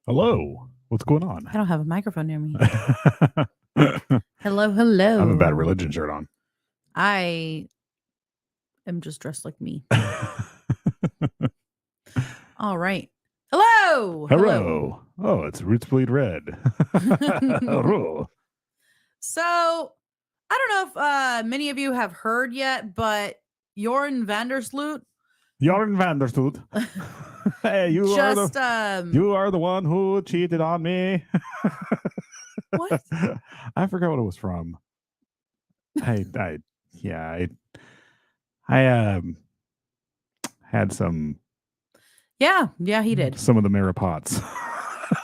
Hello. What's going on? I don't have a microphone near me. I Hello, hello. have a bad religion shirt on. I am just dressed like me. All right. Hello. Hello. Oh, it's Roots Bleed Red. So, I don't know if many of you have heard yet, but Joran Van Der Sloot. Joran Van Der Sloot. Hey, you are the one who cheated on me. What? I forgot what it was from. I had some. Yeah, he did. Some of the Maripots.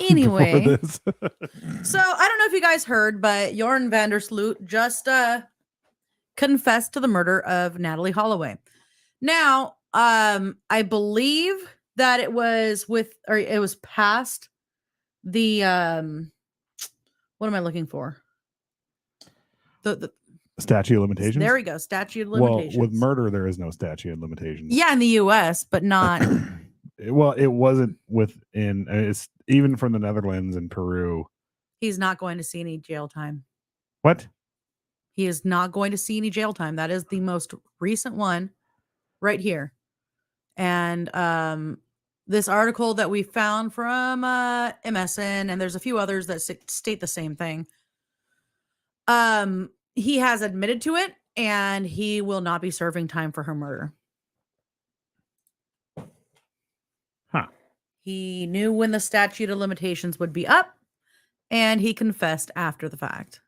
Anyway, so I don't know if you guys heard, but Joran Van Der Sloot just confessed to the murder of Natalie Holloway. Now, I believe that it was past the what am I looking for? The statute of limitations. There we go. Statute of limitations. Well, with murder, there is no statute of limitations. Yeah, in the U.S., but not. Well, it wasn't within. It's even from the Netherlands and Peru. He's not going to see any jail time. What? He is not going to see any jail time. That is the most recent one, right here. And this article that we found from MSN, and there's a few others that state the same thing. He has admitted to it, and he will not be serving time for her murder. Huh. He knew when the statute of limitations would be up, and he confessed after the fact.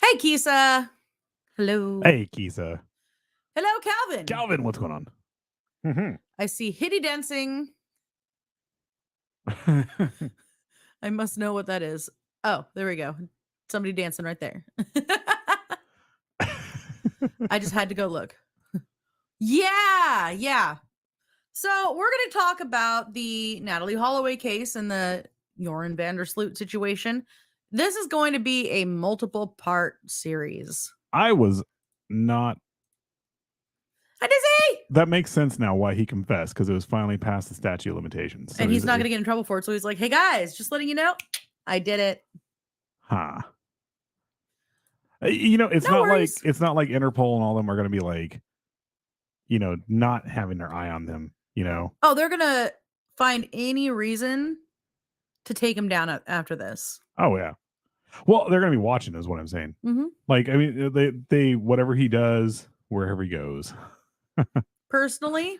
Hey, Kisa. Hello. Hey, Kisa. Hello, Calvin. Calvin, what's going on? Mm-hmm. I see hitty dancing. I must know what that is. Oh, there we go. Somebody dancing right there. I just had to go look. Yeah. So we're going to talk about the Natalie Holloway case and the Joran Van Der Sloot situation. This is going to be a multiple part series. I was not. I did see. That makes sense now why he confessed, because it was finally past the statute of limitations. So and he's not going to get in trouble for it. So he's like, hey guys, just letting you know, I did it. Huh. It's not like Interpol and all of them are going to be like, not having their eye on them, Oh, they're going to find any reason to take him down after this. Oh, yeah. Well, they're going to be watching is what I'm saying. Mm-hmm. Like, I mean, they whatever he does, wherever he goes. Personally,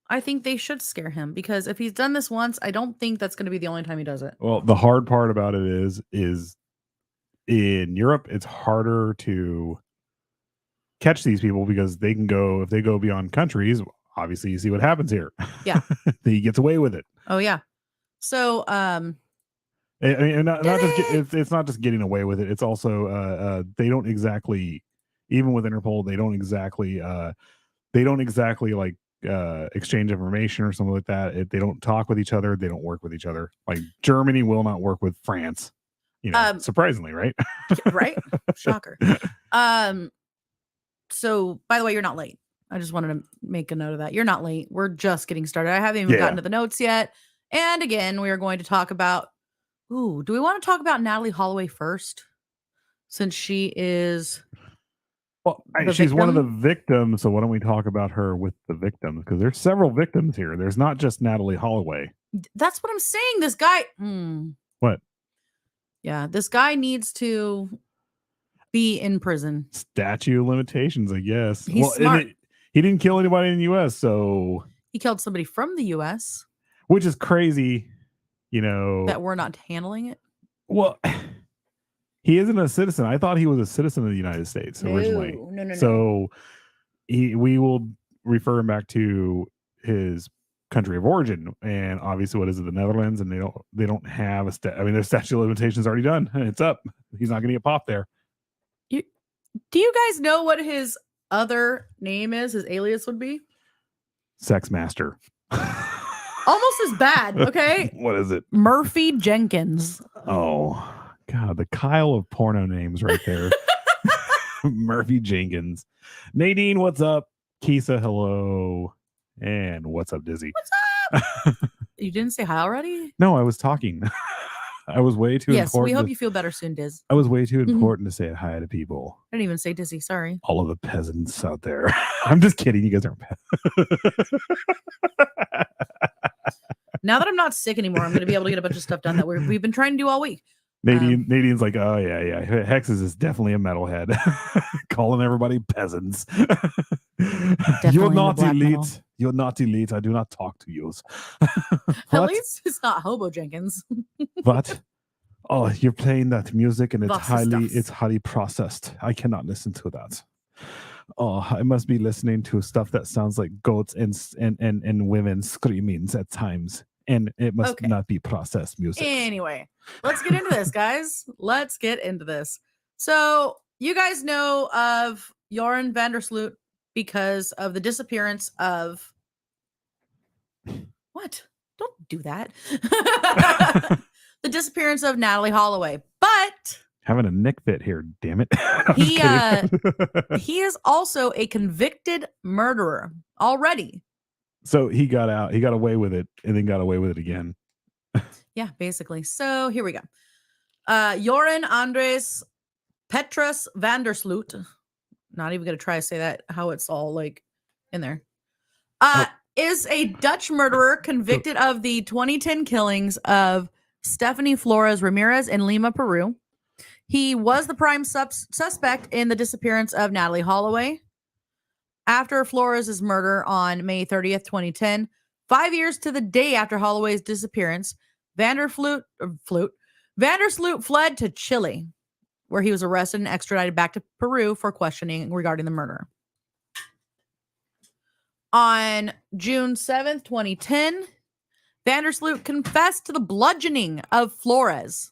I think they should scare him, because if he's done this once, I don't think that's going to be the only time he does it. Well, the hard part about it is in Europe, it's harder to catch these people because they can go, if they go beyond countries, obviously you see what happens here. Yeah. He gets away with it. Oh, yeah. So, I mean, it's not just getting away with it. It's also, they don't exactly, even with Interpol, they don't exactly like, exchange information or something like that. They don't talk with each other. They don't work with each other. Like Germany will not work with France, surprisingly, right? Right. Shocker. So by the way, you're not late. I just wanted to make a note of that. You're not late. We're just getting started. I haven't even gotten to the notes yet. And again, we are going to talk about, do we want to talk about Natalie Holloway first? Since she is... Well, she's one of the victims, so why don't we talk about her with the victims? Because there's several victims here. There's not just Natalie Holloway. That's what I'm saying. This guy... What? Yeah, this guy needs to be in prison. Statute of limitations, I guess. He's smart. He didn't kill anybody in the U.S., so... He killed somebody from the U.S. Which is crazy, That we're not handling it? Well... He isn't a citizen. I thought he was a citizen of the United States originally. No. So we will refer him back to his country of origin, and obviously, what is it, the Netherlands? And they don't have their statute of limitations already done. It's up. He's not going to get popped there. Do you guys know what his other name is? His alias would be Sex Master. Almost as bad. Okay. What is it? Murphy Jenkins. Oh. God, the Kyle of porno names right there. Murphy Jenkins. Nadine, what's up? Kisa, hello. And what's up, Dizzy? What's up? You didn't say hi already? No, I was talking. I was way too important. Yes, we hope you feel better soon, Diz. I was way too important to say hi to people. I didn't even say Dizzy. Sorry. All of the peasants out there. I'm just kidding. You guys aren't peasants. Now that I'm not sick anymore, I'm going to be able to get a bunch of stuff done that we've been trying to do all week. Nadine's like, oh yeah. Hexes is definitely a metalhead, calling everybody peasants. You're not elite. You're not elite. I do not talk to you. At least it's not Hobo Jenkins. What? Oh, you're playing that music and it's highly processed. I cannot listen to that. Oh, I must be listening to stuff that sounds like goats and women screaming at times. And it must not be processed music. Anyway, let's get into this, guys. Let's get into this. So you guys know of Joran Van Der Sloot because of the disappearance of... What? Don't do that. The disappearance of Natalie Holloway. But... having a nick fit here, damn it. He is also a convicted murderer already. So he got out, he got away with it, and then got away with it again. Yeah, basically. So here we go. Joran Andres Petrus Van Der Sloot. Not even going to try to say that, how it's all like in there. Is a Dutch murderer convicted of the 2010 killings of Stephanie Flores Ramirez in Lima, Peru. He was the prime suspect in the disappearance of Natalie Holloway. After Flores' murder on May 30th, 2010, 5 years to the day after Holloway's disappearance, Van Der Sloot fled to Chile, where he was arrested and extradited back to Peru for questioning regarding the murder. On June 7th, 2010, Van Der Sloot confessed to the bludgeoning of Flores.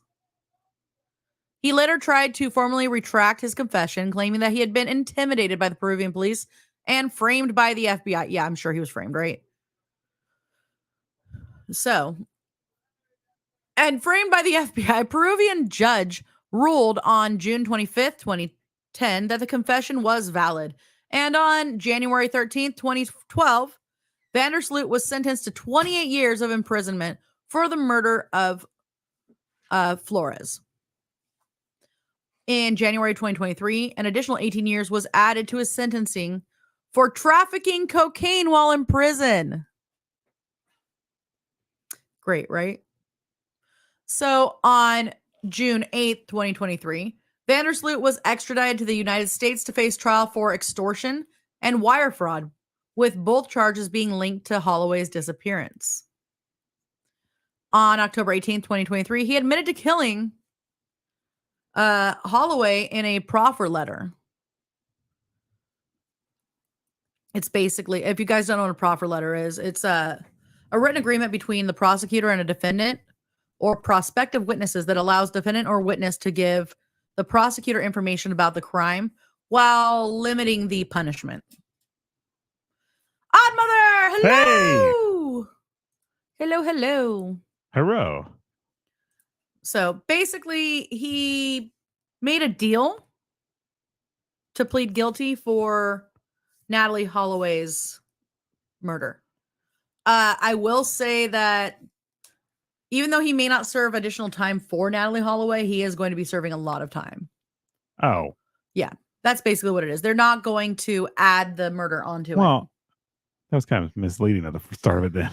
He later tried to formally retract his confession, claiming that he had been intimidated by the Peruvian police and framed by the FBI. Yeah, I'm sure he was framed, right? So, and framed by the FBI, a Peruvian judge ruled on June 25th, 2010, that the confession was valid. And on January 13th, 2012, Van Der Sloot was sentenced to 28 years of imprisonment for the murder of Flores. In January 2023, an additional 18 years was added to his sentencing for trafficking cocaine while in prison. Great, right? So on June 8th, 2023, Van Der Sloot was extradited to the United States to face trial for extortion and wire fraud, with both charges being linked to Holloway's disappearance. On October 18th, 2023, he admitted to killing Holloway in a proffer letter. It's basically, if you guys don't know what a proffer letter is, it's a written agreement between the prosecutor and a defendant or prospective witnesses that allows defendant or witness to give the prosecutor information about the crime while limiting the punishment. Odd Mother, hello! Hey. Hello. Hello. So basically, he made a deal to plead guilty for Natalie Holloway's murder. I will say that even though he may not serve additional time for Natalie Holloway, he is going to be serving a lot of time. Oh. Yeah, that's basically what it is. They're not going to add the murder onto it. Well, that was kind of misleading at the start of it then.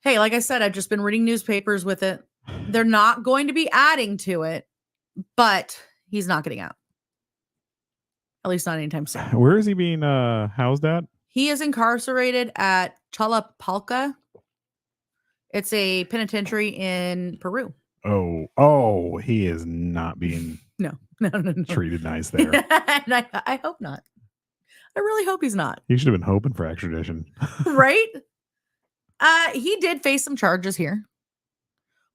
Hey, like I said, I've just been reading newspapers with it. They're not going to be adding to it, but he's not getting out. At least not anytime soon. Where is he being housed at? He is incarcerated at Chalapalca. It's a penitentiary in Peru. Oh, he is not being no. treated nice there. And I hope not. I really hope he's not. He should have been hoping for extradition. Right? He did face some charges here,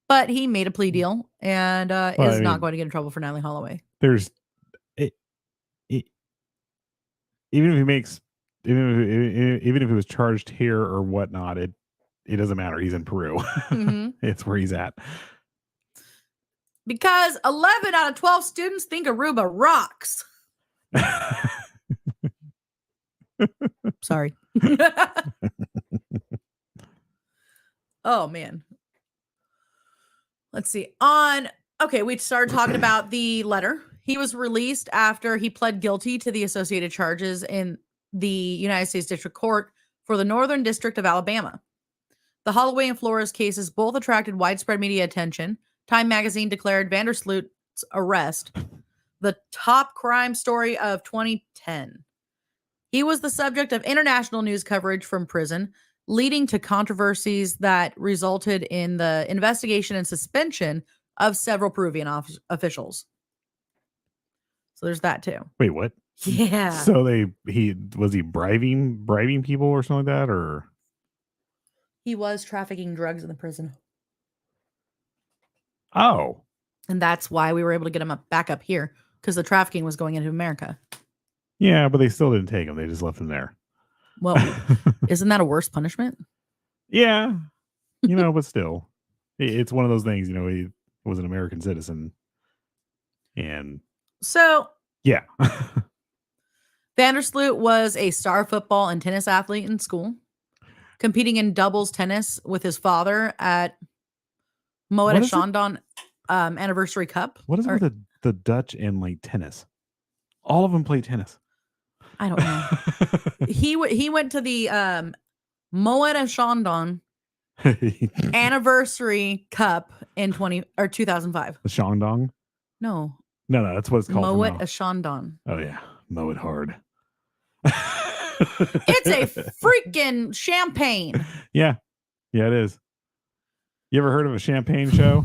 but he made a plea deal and not going to get in trouble for Natalie Holloway. Even if he was charged here or whatnot, it doesn't matter. He's in Peru. Mm-hmm. It's where he's at. Because 11 out of 12 students think Aruba rocks. Sorry. Oh, man. Let's see. Okay, we started talking about the letter. He was released after he pled guilty to the associated charges in the United States District Court for the Northern District of Alabama. The Holloway and Flores cases both attracted widespread media attention. Time magazine declared Van Der Sloot's arrest the top crime story of 2010. He was the subject of international news coverage from prison, leading to controversies that resulted in the investigation and suspension of several Peruvian officials. So there's that too. Wait, what? Yeah. So he bribing people or something like that, or he was trafficking drugs in the prison. Oh. And that's why we were able to get him back up here, because the trafficking was going into America. Yeah, but they still didn't take him. They just left him there. Well, isn't that a worse punishment? Yeah. But still. It's one of those things, he was an American citizen. And so, yeah. Van Der Sloot was a star football and tennis athlete in school, competing in doubles tennis with his father at Moet Shandon Anniversary Cup. What is it with the Dutch and like tennis? All of them play tennis. I don't know. He went to the Moet Shandon Anniversary Cup in 2005. The Shandong? No, that's what it's called. Moet Shandon. Oh yeah, mow it hard. It's a freaking champagne. Yeah, it is. You ever heard of a champagne show?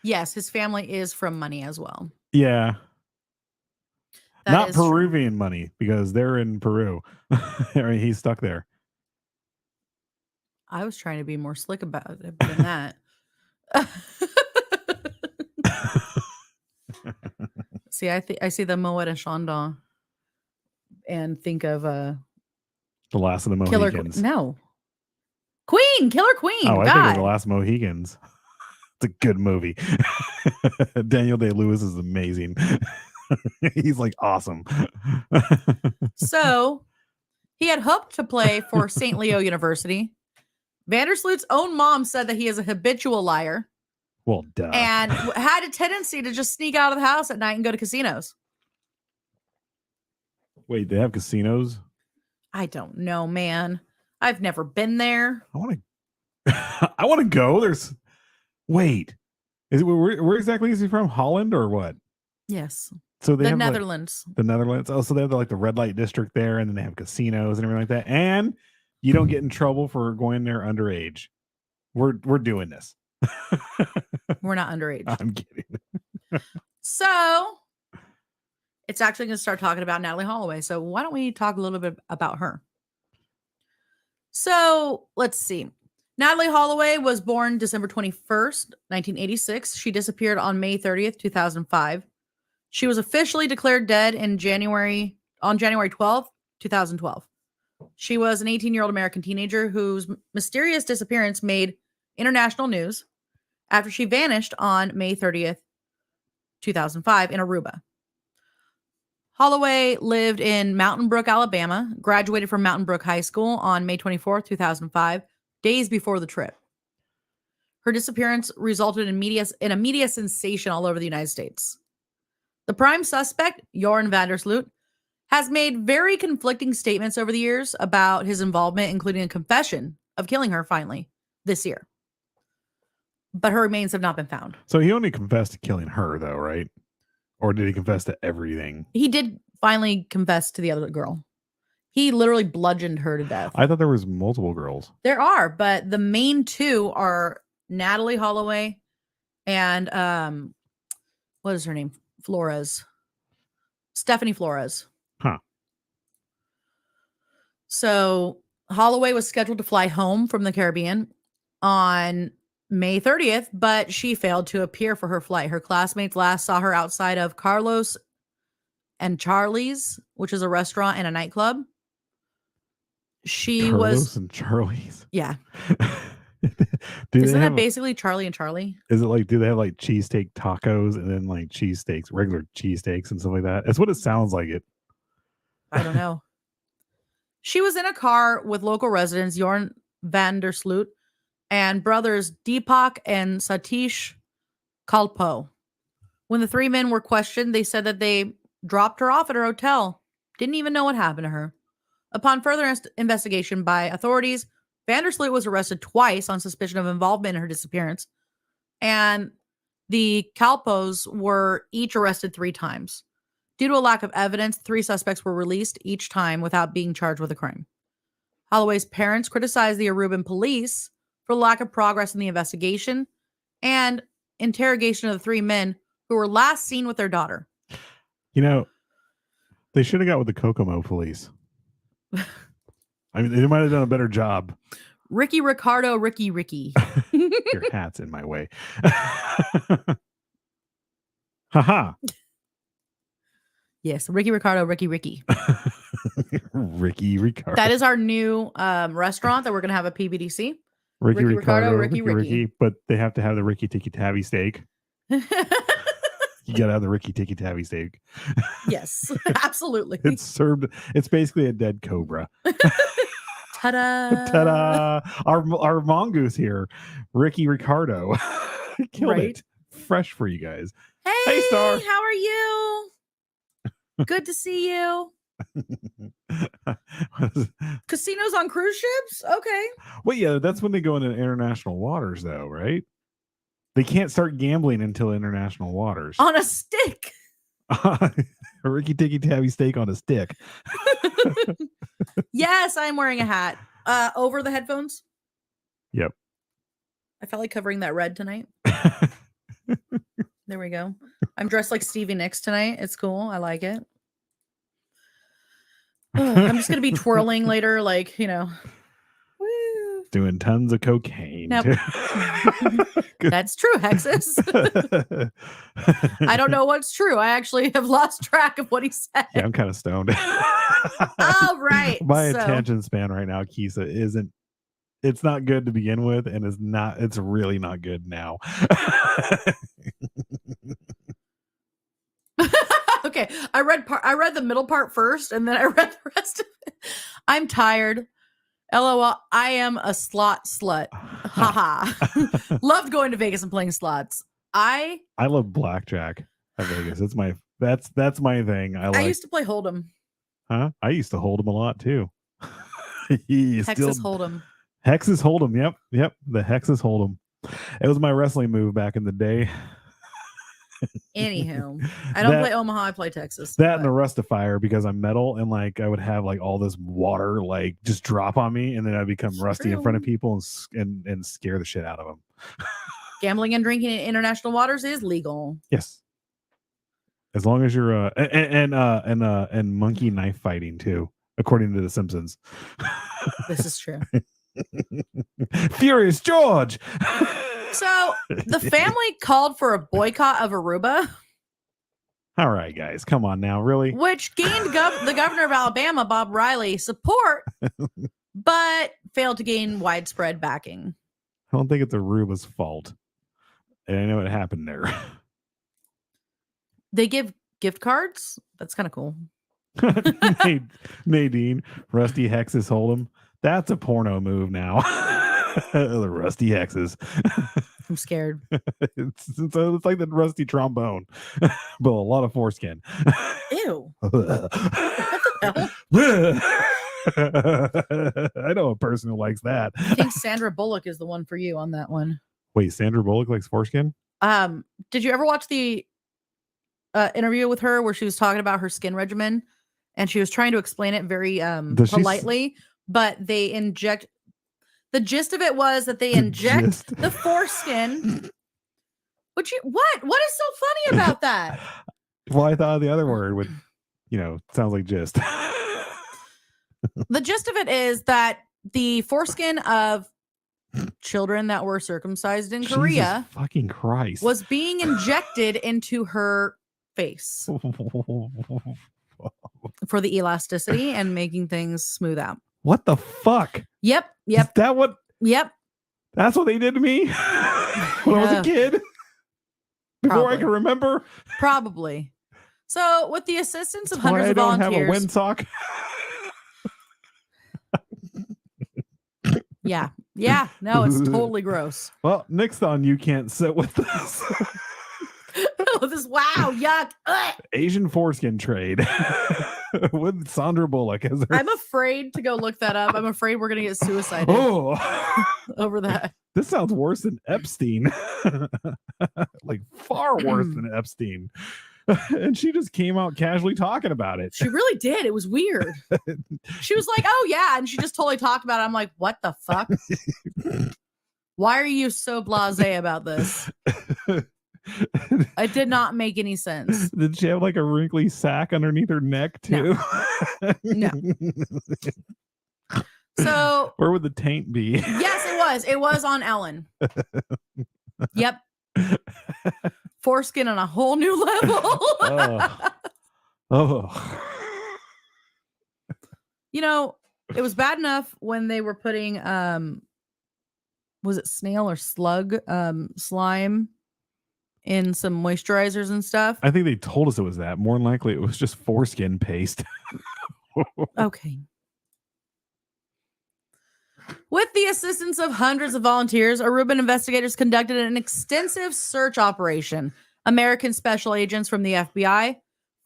Yes, his family is from money as well. Yeah. Not Peruvian true. Money, because they're in Peru. He's stuck there. I was trying to be more slick about it than that. See, I see the Moet Shandon and think of The Last of the Mohicans. Killer Queen. Oh, I think of The Last Mohicans. It's a good movie. Daniel Day-Lewis is amazing. He's like awesome. So he had hoped to play for St. Leo University. Van Der Sloot's own mom said that he is a habitual liar. Well, duh. And had a tendency to just sneak out of the house at night and go to casinos. Wait, they have casinos? I don't know, man. I've never been there. I want to go. Wait. Where exactly is he from? Holland or what? Yes. So they have Netherlands. The Netherlands. Oh, so they have the red light district there, and then they have casinos and everything like that. And you don't get in trouble for going there underage. We're doing this. We're not underage. I'm kidding. So it's actually going to start talking about Natalie Holloway. So why don't we talk a little bit about her? So let's see. Natalie Holloway was born December 21st, 1986. She disappeared on May 30th, 2005. She was officially declared dead on January 12th, 2012. She was an 18-year-old American teenager whose mysterious disappearance made international news after she vanished on May 30th, 2005 in Aruba. Holloway lived in Mountain Brook, Alabama, graduated from Mountain Brook High School on May 24th, 2005, days before the trip. Her disappearance resulted in a media sensation all over the United States. The prime suspect, Joran Van Der Sloot, has made very conflicting statements over the years about his involvement, including a confession of killing her finally this year. But her remains have not been found. So he only confessed to killing her, though, right? Or did he confess to everything? He did finally confess to the other girl. He literally bludgeoned her to death. I thought there was multiple girls. There are, but the main two are Natalie Holloway and what is her name? Stephanie Flores. Huh. So Holloway was scheduled to fly home from the Caribbean on May 30th, but she failed to appear for her flight. Her classmates last saw her outside of Carlos and Charlie's, which is a restaurant and a nightclub. Carlos and Charlie's? Yeah. Isn't that basically Charlie and Charlie? Is it like, do they have like cheesesteak tacos and then like cheesesteaks, regular cheesesteaks and stuff like that? That's what it sounds like. I don't know. She was in a car with local residents Joran Van Der Sloot and brothers Deepak and Satish Kalpo. When the three men were questioned, they said that they dropped her off at her hotel. Didn't even know what happened to her. Upon further investigation by authorities, Van Der Sloot was arrested twice on suspicion of involvement in her disappearance. And the Kalpos were each arrested 3 times. Due to a lack of evidence, 3 suspects were released each time without being charged with a crime. Holloway's parents criticized the Aruban police for lack of progress in the investigation and interrogation of the 3 men who were last seen with their daughter. You know, they should have got with the Kokomo police. I mean, they might have done a better job. Ricky Ricardo, Ricky. Your hat's in my way. Haha. Yes, Ricky Ricardo, Ricky. Ricky Ricardo. That is our new restaurant that we're going to have a PBDC. Ricky Ricardo, Ricky. But they have to have the Ricky Tiki Tabby steak. You got to have the Ricky Tiki Tabby steak. Yes, absolutely. It's served. It's basically a dead cobra. Ta-da! Ta-da! Our mongoose here, Ricky Ricardo, killed it. Fresh for you guys. Hey, Star. How are you? Good to see you. Casinos on cruise ships? Okay. Well, yeah, that's when they go into international waters, though, right? They can't start gambling until international waters. On a stick. A Ricky Tiki Tabby steak on a stick. Yes, I'm wearing a hat. Over the headphones? Yep. I felt like covering that red tonight. There we go. I'm dressed like Stevie Nicks tonight. It's cool. I like it. I'm just going to be twirling later, like, you know. Woo. Doing tons of cocaine. Yep. That's true, Hexus. I don't know what's true. I actually have lost track of what he said. Yeah, I'm kind of stoned. All right. My attention span right now, Kisa, isn't. It's not good to begin with, and it's really not good now. Okay, I read the middle part first, and then I read the rest of it. I'm tired. LOL. I am a slot slut. Haha. Loved going to Vegas and playing slots. I love blackjack at Vegas. That's my thing. I used to play Hold'em. Huh? I used to hold him a lot too. Texas Hold'em. Hexus Hold'em. Yep. The Hexus Hold'em. It was my wrestling move back in the day. Anywho, I don't play Omaha. I play Texas. And the Rustifier, because I'm metal, and like I would have like all this water like just drop on me, and then I'd become rusty in front of people and scare the shit out of them. Gambling and drinking in international waters is legal. Yes, as long as you're and monkey knife fighting too, according to The Simpsons. This is true. Furious George. So the family called for a boycott of Aruba. All right, guys, come on now, really? Which gained the governor of Alabama, Bob Riley, support, but failed to gain widespread backing. I don't think it's Aruba's fault. And I know what happened there. They give gift cards. That's kind of cool. Nadine, Rusty Hexus Hold'em. That's a porno move now. The Rusty Hexes. I'm scared. It's like the rusty trombone, but a lot of foreskin. Ew. I know a person who likes that. I think Sandra Bullock is the one for you on that one. Wait, Sandra Bullock likes foreskin? Did you ever watch the interview with her where she was talking about her skin regimen and she was trying to explain it very politely, but they inject. The gist of it was that they inject the foreskin. What is so funny about that? Well, I thought the other word would, sounds like gist. The gist of it is that the foreskin of children that were circumcised in Korea fucking Christ was being injected into her face for the elasticity and making things smooth out. What the fuck? Yep. Is that what? Yep. That's what they did to me when I was a kid. Before I can remember. Probably. So, with the assistance of hundreds of volunteers. volunteers. I don't have a windsock. Yeah. Yeah. No, it's totally gross. Well, Nixon, you can't sit with us. Wow, yuck. Asian foreskin trade with Sandra Bullock. I'm afraid to go look that up. I'm afraid we're going to get suicided over that. This sounds worse than Epstein. Like far worse than Epstein. And she just came out casually talking about it. She really did. It was weird. She was like, oh, yeah. And she just totally talked about it. I'm like, what the fuck? Why are you so blasé about this? It did not make any sense. Did she have like a wrinkly sack underneath her neck too? No. So where would the taint be? Yes, it was. It was on Ellen. Yep. Foreskin on a whole new level. Oh. You know, it was bad enough when they were putting was it snail or slug slime in some moisturizers and stuff. I think they told us it was that. More than likely, it was just foreskin paste. Okay. With the assistance of hundreds of volunteers, Aruban investigators conducted an extensive search operation. American special agents from the FBI,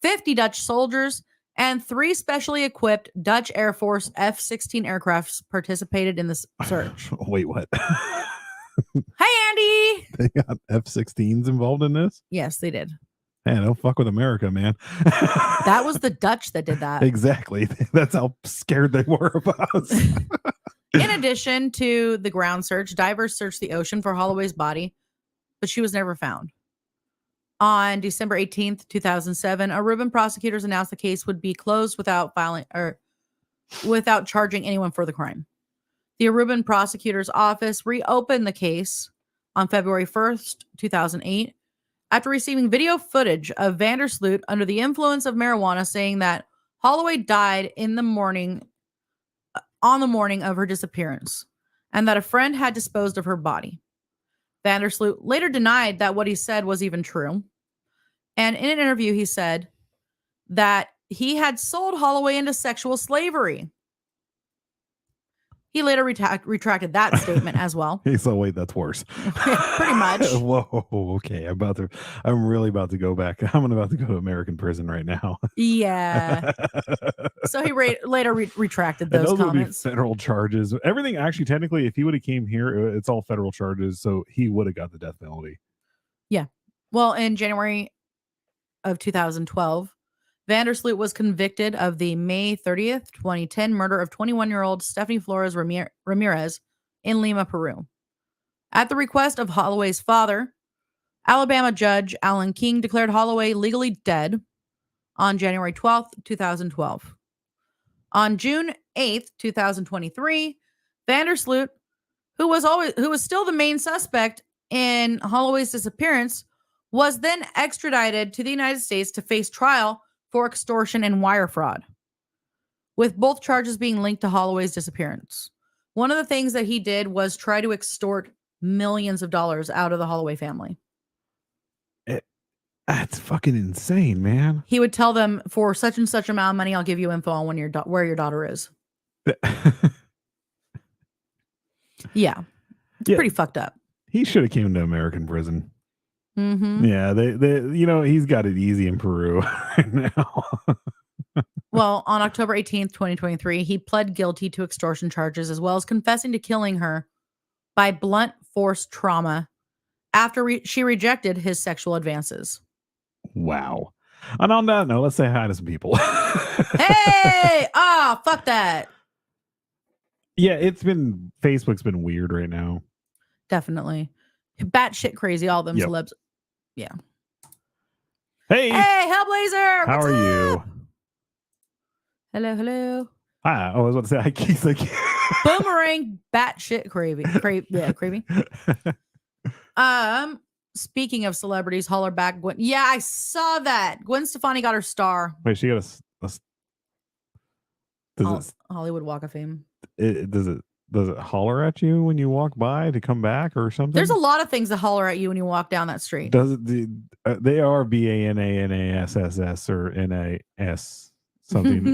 50 Dutch soldiers, and 3 specially equipped Dutch Air Force F-16 aircrafts participated in the search. Wait, what? Hey, Andy! They got F-16s involved in this? Yes, they did. Man, don't fuck with America, man. That was the Dutch that did that. Exactly. That's how scared they were of us. In addition to the ground search, divers searched the ocean for Holloway's body, but she was never found. On December 18th, 2007, Aruban prosecutors announced the case would be closed without charging anyone for the crime. The Aruban prosecutor's office reopened the case on February 1st, 2008, after receiving video footage of Van Der Sloot under the influence of marijuana saying that Holloway died on the morning of her disappearance, and that a friend had disposed of her body. Van Der Sloot later denied that what he said was even true. And in an interview, he said that he had sold Holloway into sexual slavery. He later retracted that statement as well. Hey, so wait, that's worse. Pretty much. Whoa, okay. I'm really about to go back. I'm about to go to American prison right now. Yeah. So he later retracted those comments. Would be federal charges. Everything actually, technically, if he would have came here, it's all federal charges. So he would have got the death penalty. Yeah. Well, in January of 2012, Van Der Sloot was convicted of the May 30th, 2010 murder of 21-year-old Stephanie Flores Ramirez in Lima, Peru. At the request of Holloway's father, Alabama Judge Alan King declared Holloway legally dead on January 12th, 2012. On June 8th, 2023, Van Der Sloot, who was still the main suspect in Holloway's disappearance, was then extradited to the United States to face trial for extortion and wire fraud, with both charges being linked to Holloway's disappearance. One of the things that he did was try to extort millions of dollars out of the Holloway family. That's fucking insane, man. He would tell them, for such and such amount of money, I'll give you info on where your daughter is. Yeah. It's pretty fucked up. He should have came to American prison. Mm-hmm. Yeah, they he's got it easy in Peru right now. Well, on October 18th, 2023, he pled guilty to extortion charges as well as confessing to killing her by blunt force trauma after she rejected his sexual advances. Wow. And on that note, let's say hi to some people. Hey! Fuck that. Yeah, Facebook's been weird right now. Definitely. Batshit crazy, all them celebs. Yeah. Hey, Hellblazer! How are you? Hello. Hi. I was about to say hi, Keith. Boomerang batshit crazy. Crazy. Speaking of celebrities, holler back Gwen. Yeah, I saw that. Gwen Stefani got her star. Wait, she got Hollywood Walk of Fame. Does it Does it holler at you when you walk by to come back or something? There's a lot of things that holler at you when you walk down that street. Does it? They are BANANASSS or NAS something.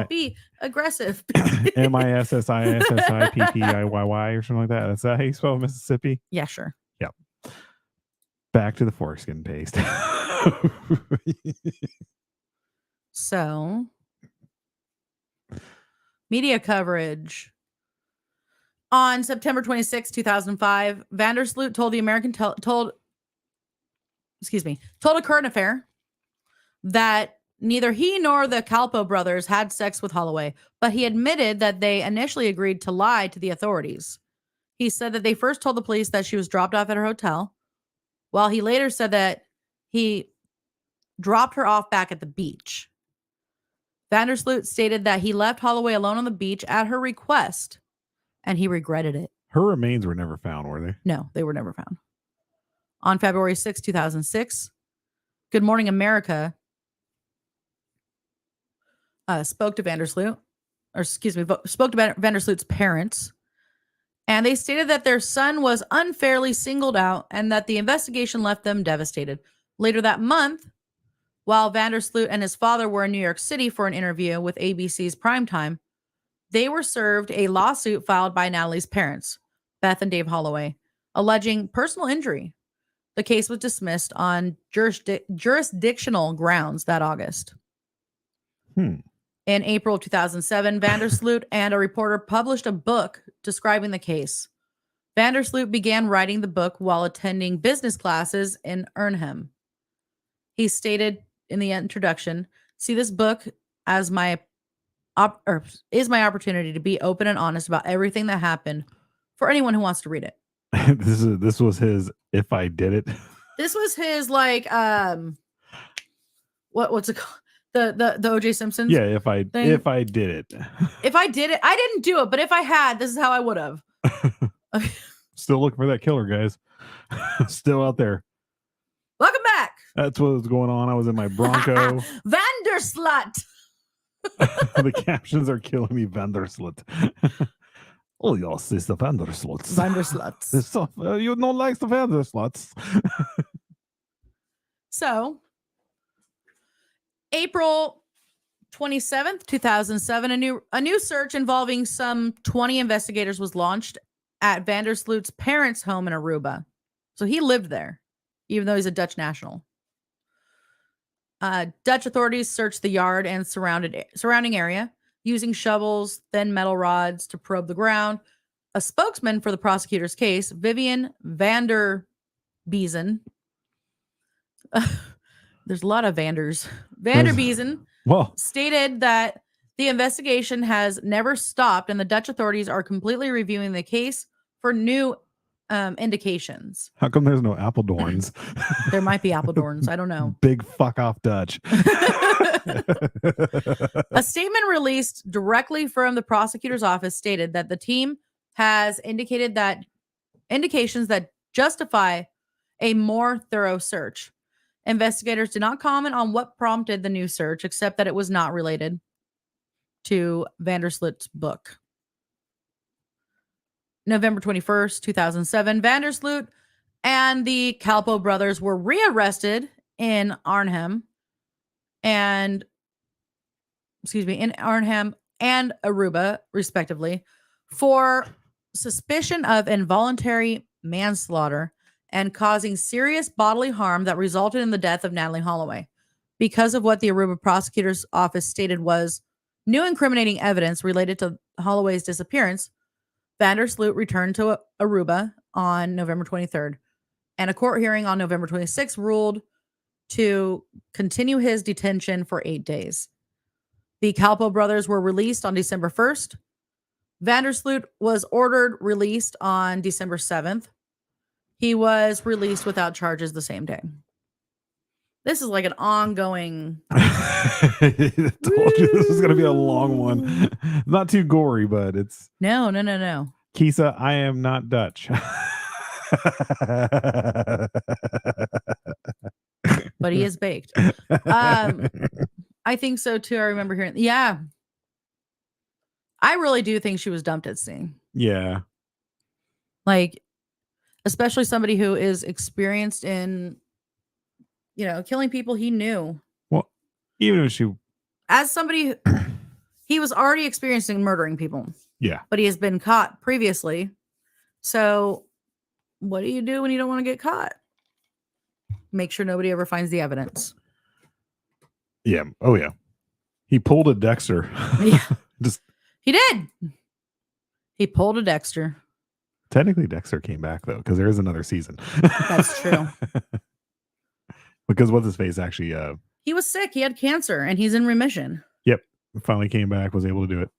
Be aggressive. MISSISSIPPIYY or something like that. Is that how you spell Mississippi? Yeah, sure. Yep. Back to the foreskin paste. So, media coverage. On September 26, 2005, Van Der Sloot told the American told a current affair that neither he nor the Calpo brothers had sex with Holloway, but he admitted that they initially agreed to lie to the authorities. He said that they first told the police that she was dropped off at her hotel, while he later said that he dropped her off back at the beach. Van Der Sloot stated that he left Holloway alone on the beach at her request, and he regretted it. Her remains were never found, were they? No, they were never found. On February 6, 2006, Good Morning America spoke to Van Der Sloot, spoke to Van Der Sloot's parents, and they stated that their son was unfairly singled out and that the investigation left them devastated. Later that month, while Van Der Sloot and his father were in New York City for an interview with ABC's Primetime, they were served a lawsuit filed by Natalie's parents, Beth and Dave Holloway, alleging personal injury. The case was dismissed on jurisdictional grounds that August. In April of 2007, Van Der Sloot and a reporter published a book describing the case. Van Der Sloot began writing the book while attending business classes in Arnhem. He stated in the introduction, "See this book as my opportunity to be open and honest about everything that happened for anyone who wants to read it." This was his "if I did it." This was his like what's it called? The OJ Simpsons. Yeah, if I did it. If I did it, I didn't do it, but if I had, this is how I would have. Still looking for that killer, guys. Still out there. Welcome back. That's what was going on. I was in my Bronco. Van Der Sloot. The captions are killing me. Van Der Sloot. Oh, yes, it's the Van Der Sloot. Van Der Sloot. So, you don't like the Van Der Sloots. So, April 27th, 2007, a new search involving some 20 investigators was launched at Van Der Sloot's parents' home in Aruba. So he lived there, even though he's a Dutch national. Dutch authorities searched the yard and surrounding area using shovels, thin metal rods to probe the ground. A spokesman for the prosecutor's case, Vivian van der Biezen, there's a lot of Vanders. Van der Biezen stated that the investigation has never stopped and the Dutch authorities are completely reviewing the case for new indications. How come there's no Appledorns? There might be Appledorns. I don't know. Big fuck off Dutch. A statement released directly from the prosecutor's office stated that the team has indications that justify a more thorough search. Investigators did not comment on what prompted the new search, except that it was not related to Van Der Sloot's book. November 21st, 2007, Van Der Sloot and the Calpo brothers were rearrested in Arnhem and Aruba, respectively, for suspicion of involuntary manslaughter and causing serious bodily harm that resulted in the death of Natalie Holloway. Because of what the Aruba prosecutor's office stated was new incriminating evidence related to Holloway's disappearance, Van Der Sloot returned to Aruba on November 23rd, and a court hearing on November 26th ruled to continue his detention for 8 days. The Calpo brothers were released on December 1st. Van Der Sloot was ordered released on December 7th. He was released without charges the same day. This is like an ongoing. I told you this is going to be a long one. Not too gory, but it's. No. Kisa, I am not Dutch. But he is baked. I think so too. I remember hearing. Yeah. I really do think she was dumped at sea. Yeah. Like, especially somebody who is experienced in, killing people he knew. Well, even if she, As somebody, he was already experiencing murdering people. Yeah. But he has been caught previously. So what do you do when you don't want to get caught? Make sure nobody ever finds the evidence. Yeah. Oh, yeah. He pulled a Dexter. Yeah. He did. He pulled a Dexter. Technically, Dexter came back, though, because there is another season. That's true. Because what's his face actually? He was sick. He had cancer, and he's in remission. Yep. Finally came back, was able to do it.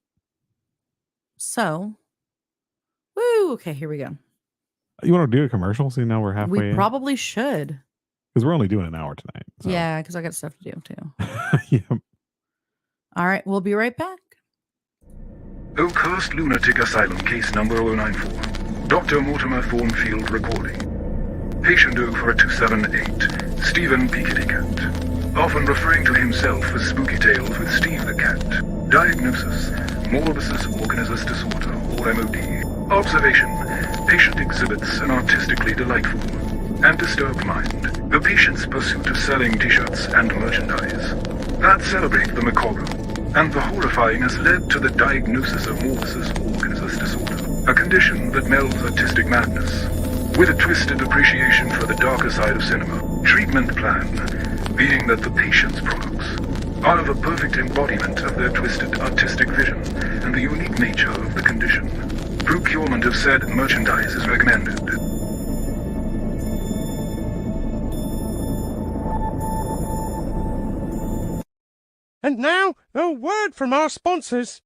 So, woo. Okay, here we go. You want to do a commercial? See, now we're halfway. We probably should. Because we're only doing an hour tonight. So. Yeah, because I got stuff to do, too. Yep. All right, we'll be right back. Oakhurst Lunatic Asylum, case number 094. Dr. Mortimer Thornfield recording. Patient 04278, Stephen Peakity Cat. Often referring to himself as Spooky Tales with Steve the Cat. Diagnosis, Morbus Organizers Disorder, or MOD. Observation, patient exhibits an artistically delightful and disturbed mind. The patient's pursuit of selling t-shirts and merchandise that celebrate the macabre and the horrifying has led to the diagnosis of Morbus Organizers Disorder, a condition that melds artistic madness with a twisted appreciation for the darker side of cinema. Treatment plan being that the patient's products are the perfect embodiment of their twisted artistic vision and the unique nature of the condition. Procurement of said merchandise is recommended. And now, a word from our sponsors.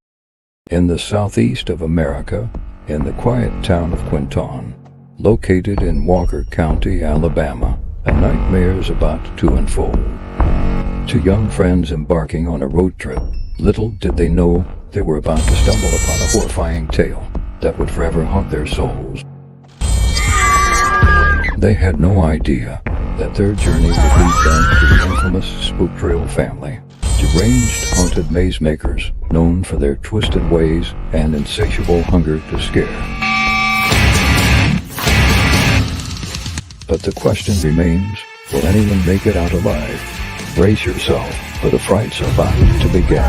In the southeast of America, in the quiet town of Quinton, located in Walker County, Alabama, a nightmare is about to unfold. To young friends embarking on a road trip, little did they know they were about to stumble upon a horrifying tale that would forever haunt their souls. They had no idea that their journey would lead them to the infamous Spook Trail family, deranged haunted maze makers known for their twisted ways and insatiable hunger to scare. But the question remains, will anyone make it out alive? Brace yourself, for the frights are about to begin.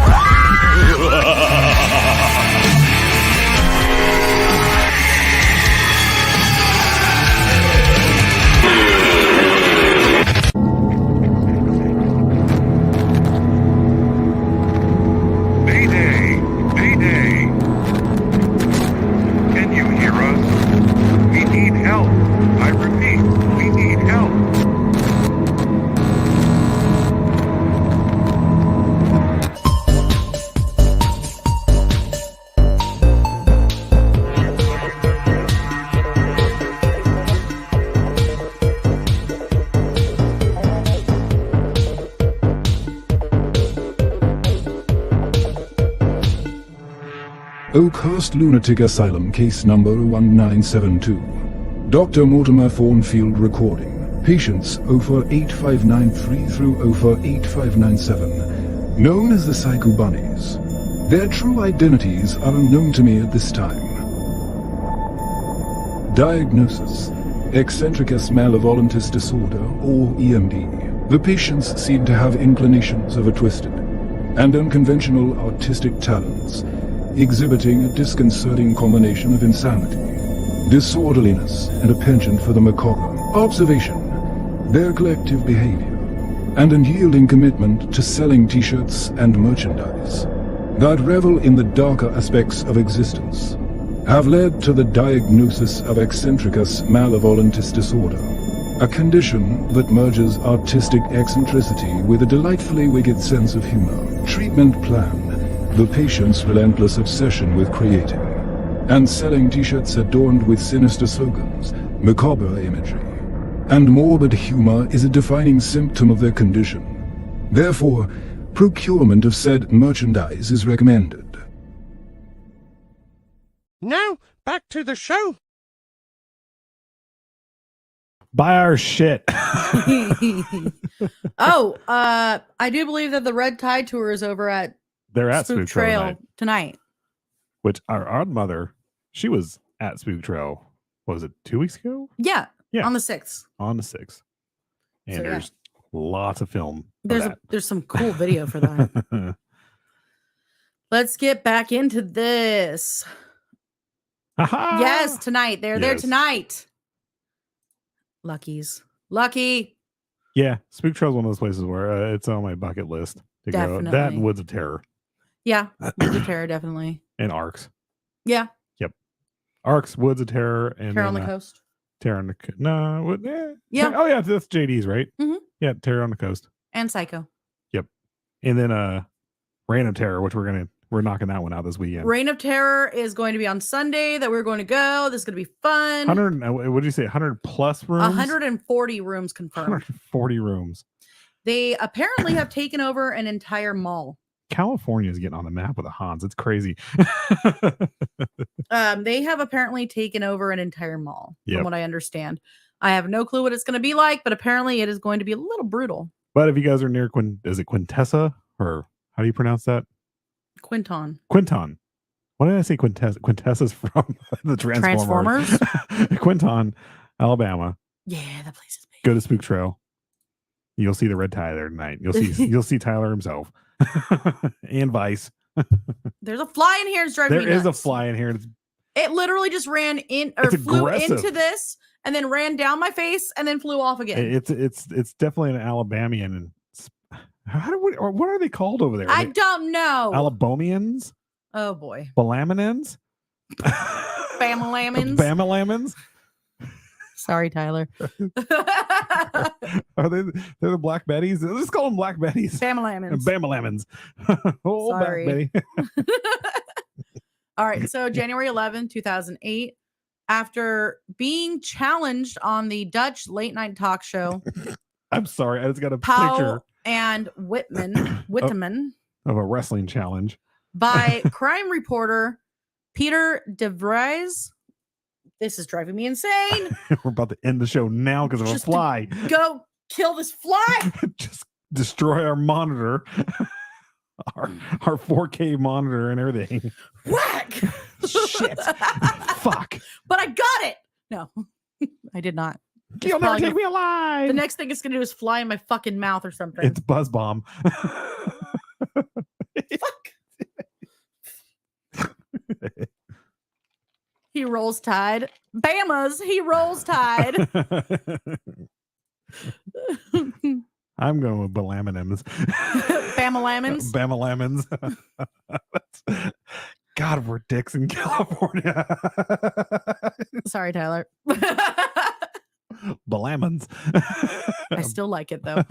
Oakhurst Lunatic Asylum, case number 1972. Dr. Mortimer Thornfield recording. Patients 0489593 through 0489597, known as the Psycho Bunnies. Their true identities are unknown to me at this time. Diagnosis: Eccentricus malevolentis disorder, or EMD. The patients seem to have inclinations of a twisted and unconventional artistic talents, exhibiting a disconcerting combination of insanity, disorderliness, and a penchant for the macabre. Observation: their collective behavior and unyielding commitment to selling t-shirts and merchandise that revel in the darker aspects of existence have led to the diagnosis of eccentricus malevolentis disorder, a condition that merges artistic eccentricity with a delightfully wicked sense of humor. Treatment plan: the patient's relentless obsession with creating and selling t-shirts adorned with sinister slogans, macabre imagery, and morbid humor is a defining symptom of their condition. Therefore, procurement of said merchandise is recommended. Now, back to the show. Buy our shit. I do believe that the Red Tide Tour is over at They're at Spook Trail tonight. which our odd mother She was at Spook Trail. What was it, 2 weeks ago? Yeah. Yeah. On the 6th. On the 6th. And So, yeah. there's lots of film. Of There's some cool video for that. that. Let's get back into this. Aha! Yes, tonight. They're there Yes. tonight. Lucky. Yeah, Spook Trail is one of those places where it's on my bucket list to go. That Definitely. and Woods of Terror Yeah. Woods of Terror, definitely. and Arcs. Yeah. Arcs, Woods of Terror, and Terror on then, the Coast. Terror on the no, Yeah. Oh yeah, that's JD's, right? Mhm. Yeah, Terror on the Coast, And Psycho. and then Reign of Terror, which we're knocking that one out this weekend. Reign of Terror is going to be on Sunday that we're going to go. This is going to be fun. 100. What did you say? 100 plus rooms. 140 rooms confirmed. 140 rooms. They apparently have taken over an entire mall. California is getting on the map with the Hans. It's crazy. They have apparently taken over an entire mall, Yep. from what I understand. I have no clue what it's going to be like, but apparently it is going to be a little brutal. But if you guys are near is it Quintessa, or how do you pronounce that? Quinton. Quinton. Why did I say Quintessa? Quintessa's from the Transformers. Quinton, Alabama. Yeah, that place is big. Go to Spook Trail. You'll see the red tie there tonight. You'll see Tyler himself. And Vice. There's a fly in here. It's driving me There is a nuts. fly in here. It literally just ran in or It's flew aggressive. into this and then ran down my face and then flew off again. It's definitely an Alabamian. What are they called over there? I don't know. Alabomians? Oh boy. Balaminans? Bamalamins. Bamalamins? Sorry, Tyler. Are they're the Black Betties? Let's call them Black Betties. Bamalamins. Bamalamins. Oh, Sorry. Black Betty. All right. So January 11, 2008, after being challenged on the Dutch late night talk show, I'm sorry. I just got a Powell picture and Whitman of a wrestling challenge. by crime reporter Peter de Vries. This is driving me insane. We're about to end the show now because of a Just to fly. Go kill this fly. Just destroy our monitor. our 4K monitor and everything. Whack. Shit. Fuck. But I got it. No, I did not. You'll never probably take me alive. The next thing it's going to do is fly in my fucking mouth or something. It's Buzz Bomb. Fuck. He rolls tide. Bama's. He rolls tide. I'm going with Balaminums. Bamalamins. Bamalamins. God, we're dicks in California. Sorry, Tyler. Balamins. I still like it though.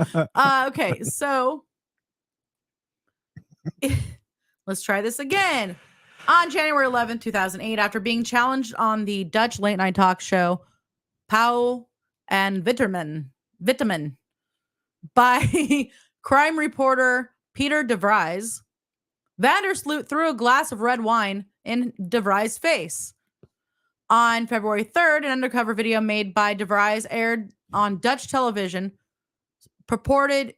Okay, so let's try this again. On January 11, 2008, after being challenged on the Dutch late night talk show, Pauw and Vitamin by crime reporter Peter de Vries, Van Der Sloot threw a glass of red wine in de Vries' face. On February 3rd, an undercover video made by de Vries aired on Dutch television purporting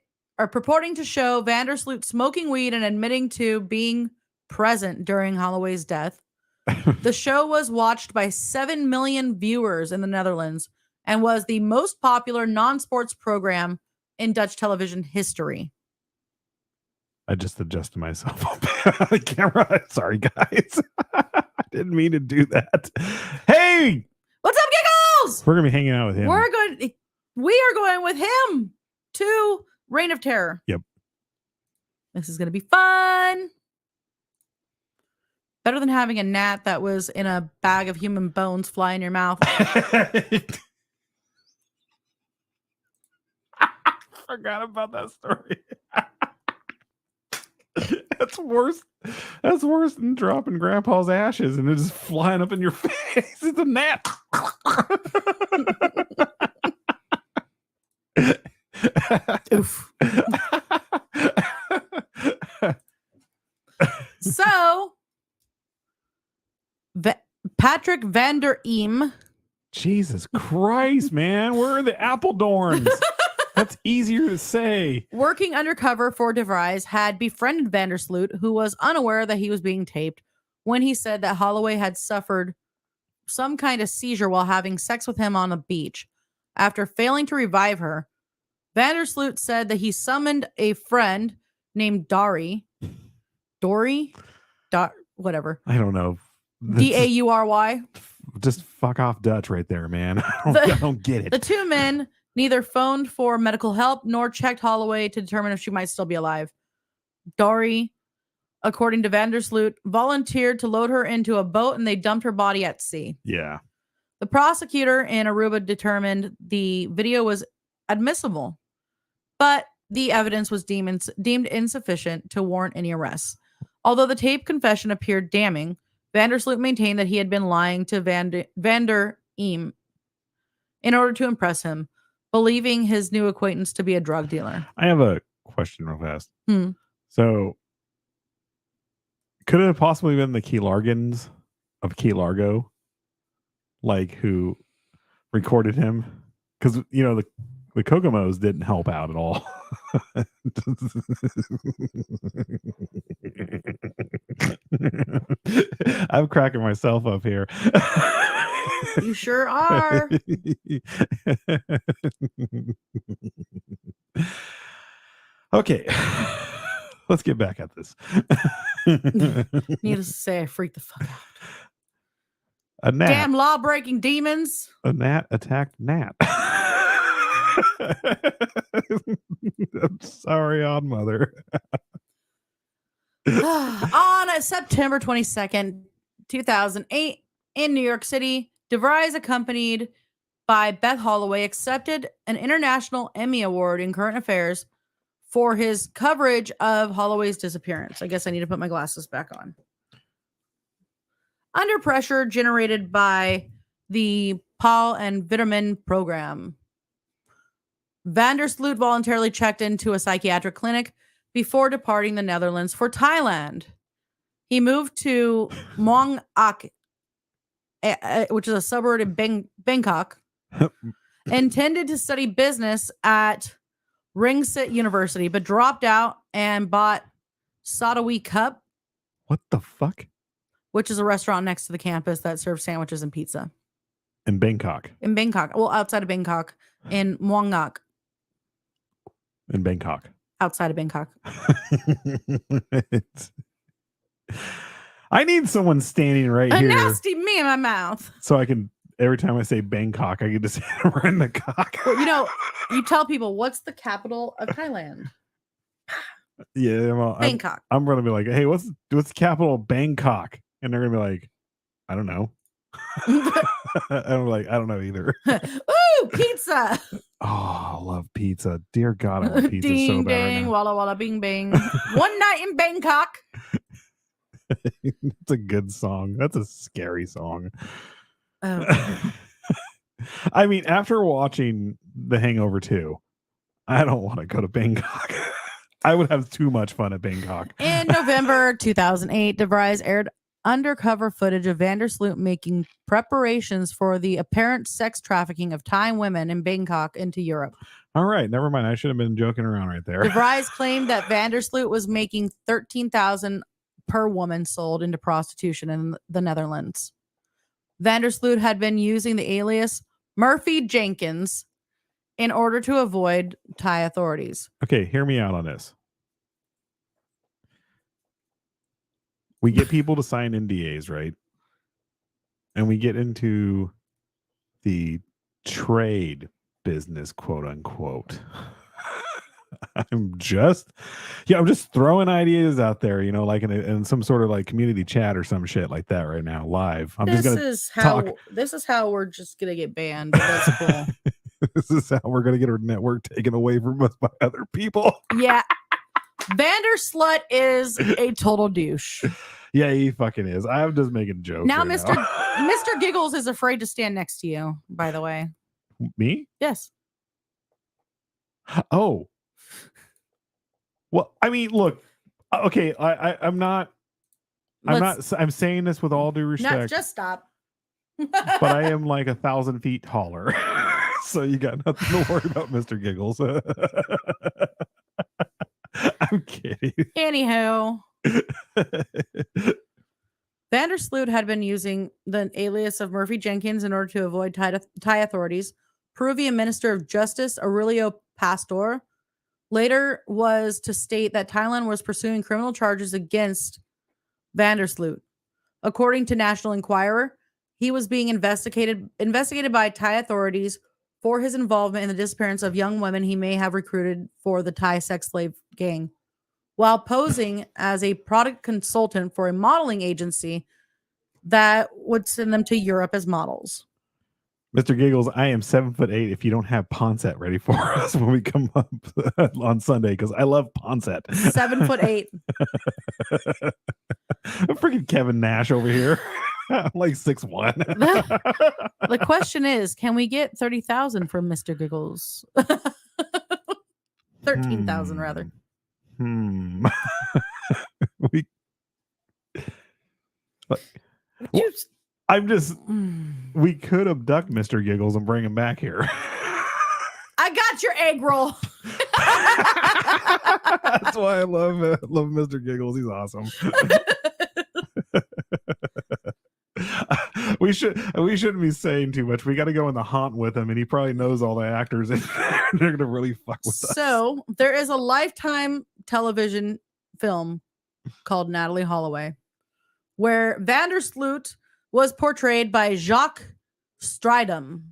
to show Van Der Sloot smoking weed and admitting to being present during Holloway's death. The show was watched by 7 million viewers in the Netherlands and was the most popular non-sports program in Dutch television history. I just adjusted myself up on the camera. Sorry, guys. I didn't mean to do that. Hey, What's up, Giggles? we're gonna be hanging out with him. We are going with him to Reign of Terror. Yep. This is going to be fun. Better than having a gnat that was in a bag of human bones fly in your mouth. Forgot about that story. That's worse. That's worse than dropping Grandpa's ashes and it just flying up in your face. It's a gnat. Oof. So, Patrick Van Der Eem. Jesus Christ, man. Where are the Appledorns? That's easier to say. Working undercover for de Vries, had befriended Van Der Sloot, who was unaware that he was being taped, when he said that Holloway had suffered some kind of seizure while having sex with him on the beach. After failing to revive her, Van Der Sloot said that he summoned a friend named Dory, whatever. I don't know. Daury. Just fuck off Dutch right there, man. I don't get it. The two men neither phoned for medical help nor checked Holloway to determine if she might still be alive. Dory, according to Van Der Sloot, volunteered to load her into a boat and they dumped her body at sea. Yeah. The prosecutor in Aruba determined the video was admissible, but the evidence was deemed insufficient to warrant any arrests. Although the tape confession appeared damning, Van Der Sloot maintained that he had been lying to Van der Eem in order to impress him, believing his new acquaintance to be a drug dealer. I have a question real fast. So, could it have possibly been the Key Largans of Key Largo, like, who recorded him? Because, you know, the Kokomos didn't help out at all. I'm cracking myself up here. You sure are. Okay. Let's get back at this. Needless to say, I freaked the fuck out. A gnat. Damn law-breaking demons. A gnat attacked Nat. I'm sorry, Odd Mother. On September 22nd, 2008, in New York City, DeVries, accompanied by Beth Holloway, accepted an International Emmy Award in Current Affairs for his coverage of Holloway's disappearance. I guess I need to put my glasses back on. Under pressure generated by the Paul and Vitamin program, Van Der Sloot voluntarily checked into a psychiatric clinic before departing the Netherlands for Thailand. He moved to Muang Ak, which is a suburb in Bangkok, intended to study business at Ringsit University, but dropped out and bought Sadawi Cup. What the fuck? Which is a restaurant next to the campus that serves sandwiches and pizza. In Bangkok. In Bangkok. Well, outside of Bangkok. In Muang Ak. In Bangkok. Outside of Bangkok. I need someone standing right here. A nasty me in my mouth. So I can, every time I say Bangkok, I can just hammer in the cock. Well, you know, you tell people, what's the capital of Thailand? Yeah, well, Bangkok. I'm going to be like, hey, what's the capital of Bangkok? And they're going to be like, I don't know. I'm like, I don't know either. Ooh, pizza. Oh, I love pizza. Dear God, I want pizza Ding, so bad. ding, Right now. walla walla, bing, bing. One night in Bangkok. It's a good song. That's a scary song. Oh. I mean, after watching The Hangover 2, I don't want to go to Bangkok. I would have too much fun at Bangkok. In November 2008, DeVries aired undercover footage of Van Der Sloot making preparations for the apparent sex trafficking of Thai women in Bangkok into Europe. All right, never mind. I should have been joking around right there. DeVries claimed that Van Der Sloot was making $13,000 per woman sold into prostitution in the Netherlands. Van Der Sloot had been using the alias Murphy Jenkins in order to avoid Thai authorities. Okay, hear me out on this. We get people to sign NDAs, right? And we get into the trade business, quote unquote. I'm just throwing ideas out there, you know, like in some sort of like community chat or some shit like that right now, live. This is how we're just gonna get banned. But that's cool. This is how we're gonna get our network taken away from us by other people. Yeah. Van Der Slut is a total douche. Yeah, he fucking is. I'm just making jokes. Now, right Mr. Giggles is afraid to stand next to you, by the way. Me? Yes. Oh. Well, I mean, look. Okay, I'm saying this with all due respect. Just stop. But I am like 1,000 feet taller. So you got nothing to worry about, Mr. Giggles. I'm kidding. Anywho. Van der Sloot had been using the alias of Murphy Jenkins in order to avoid Thai authorities. Peruvian Minister of Justice Aurelio Pastor later was to state that Thailand was pursuing criminal charges against Van der Sloot. According to National Enquirer, he was being investigated by Thai authorities for his involvement in the disappearance of young women he may have recruited for the Thai sex slave gang, while posing as a product consultant for a modeling agency that would send them to Europe as models. Mr. Giggles, I am 7'8" if you don't have Ponset ready for us when we come up on Sunday, because I love Ponset. 7'8". I'm freaking Kevin Nash over here. I'm like 6'1". The question is, can we get 30,000 from Mr. Giggles? 13,000 rather. we I'm just we could abduct Mr. Giggles and bring him back here. I got your egg roll. That's why I love Mr. Giggles. He's awesome. We shouldn't be saying too much. We got to go in the haunt with him, and he probably knows all the actors, and they're gonna really fuck with us. So there is a Lifetime television film called Natalie Holloway, where Van der Sloot was portrayed by Jacques Stridham.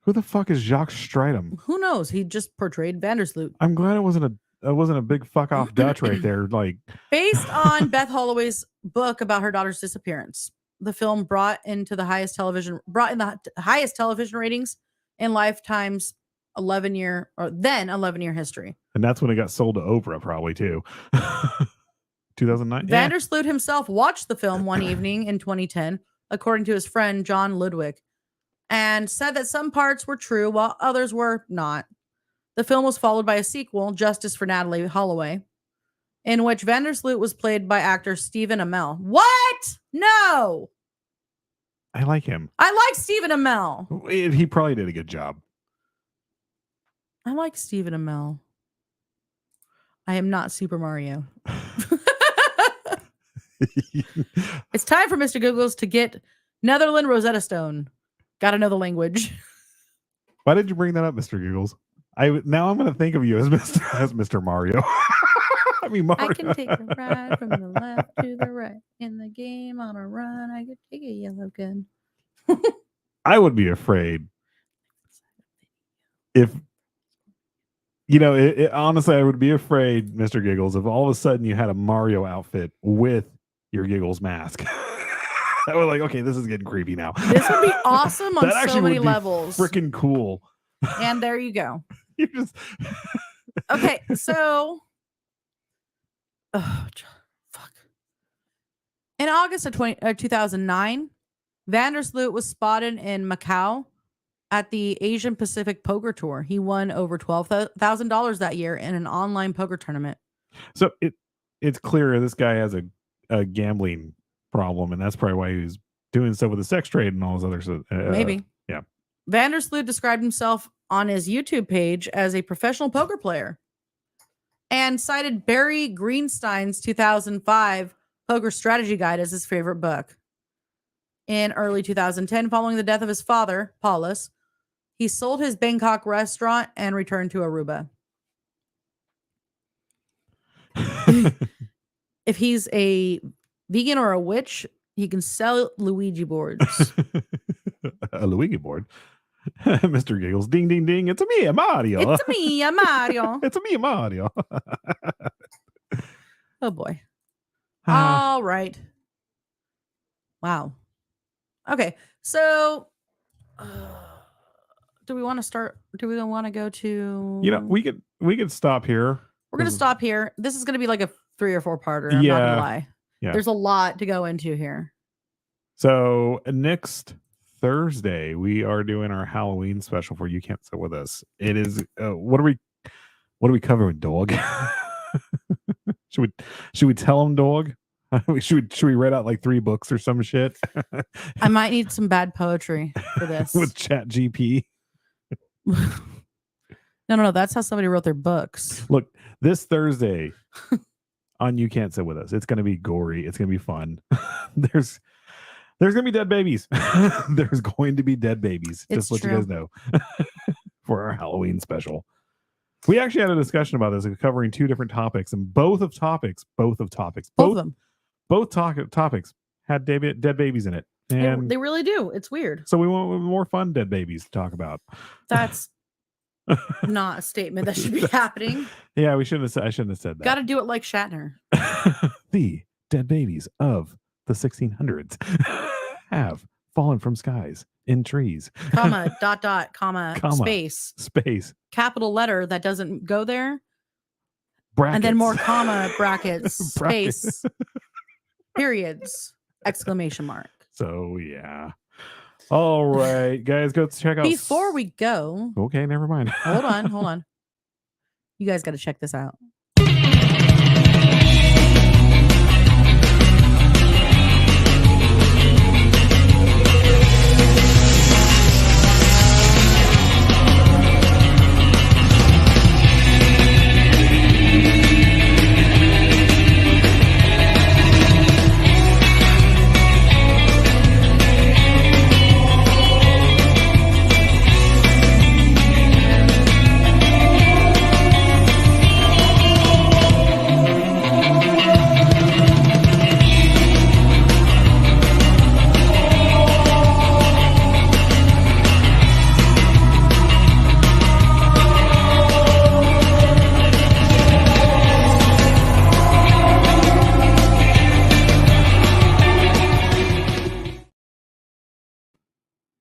Who the fuck is Jacques Stridham? Who knows? He just portrayed Van der Sloot. I'm glad it wasn't a big fuck off Dutch right there. Like, based on Beth Holloway's book about her daughter's disappearance. The film brought in the highest television ratings in Lifetime's 11-year history. And that's when it got sold to Oprah, probably too. 2009. Van der Sloot himself watched the film one evening in 2010, according to his friend John Ludwig, and said that some parts were true while others were not. The film was followed by a sequel, Justice for Natalie Holloway, in which Van der Sloot was played by actor Stephen Amell. What? No. I like him. I like Stephen Amell. He probably did a good job. I like Stephen Amell. I am not Super Mario. It's time for Mr. Googles to get Netherland Rosetta Stone. Gotta know the language. Why did you bring that up, Mr. Googles? Now I'm going to think of you as Mr. Mario. I mean, Mario. I can take a ride from the left to the right. In the game on a run, I could take a yellow gun. I would be afraid if, honestly, I would be afraid, Mr. Giggles, if all of a sudden you had a Mario outfit with your Giggles mask. I was like, okay, this is getting creepy now. This would be awesome on so many levels. Freaking cool. And there you go. You just okay, so fuck. In August of 2009, Van der Sloot was spotted in Macau at the Asian Pacific Poker Tour. He won over $12,000 that year in an online poker tournament. So it's clear this guy has a gambling problem, and that's probably why he was doing stuff with the sex trade and all those other stuff. Maybe. Yeah. Van der Sloot described himself on his YouTube page as a professional poker player and cited Barry Greenstein's 2005 Poker Strategy Guide as his favorite book. In early 2010, following the death of his father, Paulus, he sold his Bangkok restaurant and returned to Aruba. If he's a vegan or a witch, he can sell Luigi boards. A Luigi board? Mr. Giggles, ding, ding, ding. It's me, Mario. It's me, Mario. It's me, Mario. Oh, boy. All right. Wow. Okay. So, do we want to start? Do we want to go to... we could stop here. We're going to stop here. This is going to be like a 3 or 4 parter. I'm not going to lie. Yeah. There's a lot to go into here. So next Thursday, we are doing our Halloween special for You Can't Sit With Us. It is what are we covering, dog? should we tell them, dog? should we write out like 3 books or some shit? I might need some bad poetry for this. With Chat GP. No, that's how somebody wrote their books. Look, this Thursday on You Can't Sit With Us. It's going to be gory. It's going to be fun. There's going to be dead babies. There's going to be dead babies. It's Just let true. you guys know for our Halloween special. We actually had a discussion about this, covering two different topics, and both topics had dead babies in it. And They really do. It's weird. so we want more fun dead babies to talk about. That's not a statement that should be happening. Yeah, I shouldn't have said that. Got to do it like Shatner. The dead babies of the 1600s have fallen from skies in trees. Comma, dot, comma, space. Capital letter that doesn't go there. Brackets. And then more comma, brackets, space, periods, exclamation mark. So, yeah. All right, guys, go check out. Before we go. Okay, never mind. Hold on. You guys got to check this out.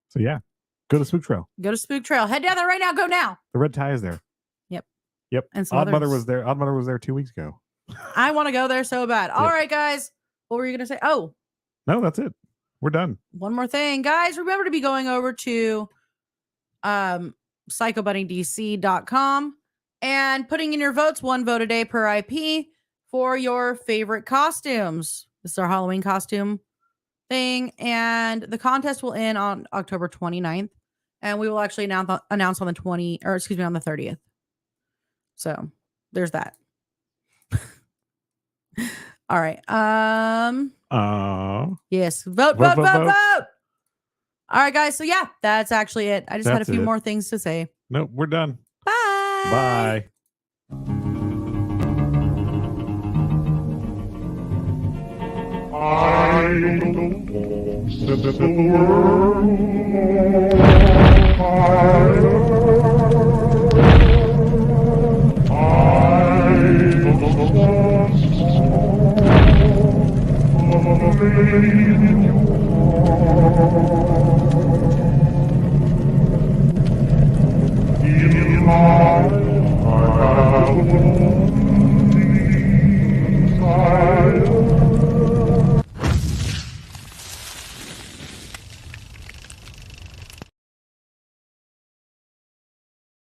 So, yeah, go to Spook Trail. Go to Spook Trail. Head down there right now. Go now. The red tie is there. Yep. And some Odd Mother others. was there. Odd Mother was there 2 weeks ago. I want to go there so bad. All right, guys. What were you going to say? Oh, No, that's it. We're done. one more thing. Guys, remember to be going over to psychobuddingdc.com and putting in your votes, 1 vote a day per IP for your favorite costumes. This is our Halloween costume thing, and the contest will end on October 29th, and we will actually announce on the 30th. So there's that. All right. Yes. Vote. All right, guys. So yeah, that's actually it. I just had a few more things to say. Nope, we're done. Bye. Bye. I don't know, set the world on fire.